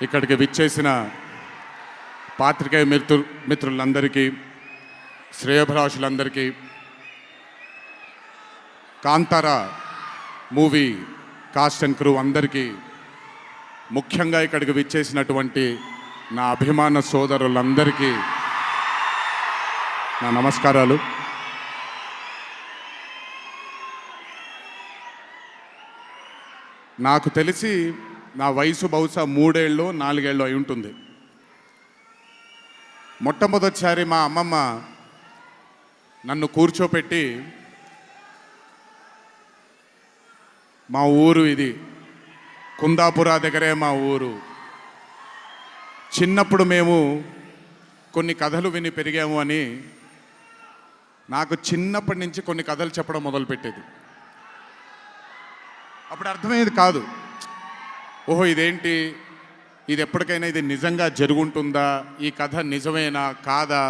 ఇక్కడికి విచ్చేసిన పాత్రికేయ మిత్రులందరికీ, శ్రేయోభిలాషులందరికీ, Kantara movie cast and crew అందరికీ, ముఖ్యంగా ఇక్కడికి విచ్చేసినటువంటి నా అభిమాన సోదరులందరికీ నా నమస్కారాలు. నాకు తెలిసి నా వయసు బహుశా 3 ఏళ్ళు 4 ఏళ్ళు అయి ఉంటుంది. మొట్టమొదటిసారి మా అమ్మమ్మ నన్ను కూర్చోపెట్టి, మా ఊరు ఇది, కుందాపుర దగ్గరే మా ఊరు, చిన్నప్పుడు మేము కొన్ని కథలు విని పెరిగాము అని నాకు చిన్నప్పటి నుంచి కొన్ని కథలు చెప్పడం మొదలుపెట్టేది. అప్పుడు అర్థమయ్యేది కాదు, ఓహో ఇదేంటి, ఇది ఎప్పటికైనా ఇది నిజంగా జరుగుంటుందా, ఈ కథ నిజమేనా కాదా,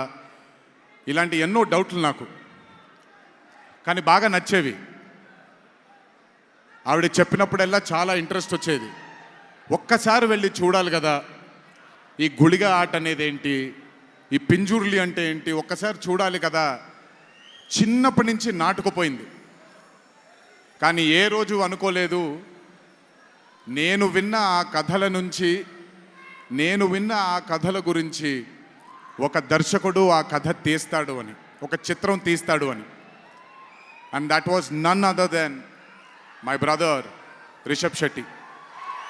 ఇలాంటి ఎన్నో డౌట్లు నాకు. కానీ బాగా నచ్చేవి. ఆవిడ చెప్పినప్పుడల్లా చాలా ఇంట్రెస్ట్ వచ్చేది. ఒక్కసారి వెళ్ళి చూడాలి కదా, ఈ గుళిగ ఆట అనేది ఏంటి, ఈ పింజుర్లి అంటే ఏంటి, ఒక్కసారి చూడాలి కదా. చిన్నప్పటి నుంచి నాటుకుపోయింది. కానీ ఏ రోజు అనుకోలేదు నేను విన్న ఆ కథల నుంచి, నేను విన్న ఆ కథల గురించి ఒక దర్శకుడు ఆ కథ తీస్తాడు అని, ఒక చిత్రం తీస్తాడు అని. And that was none other than my brother Rishab Shetty.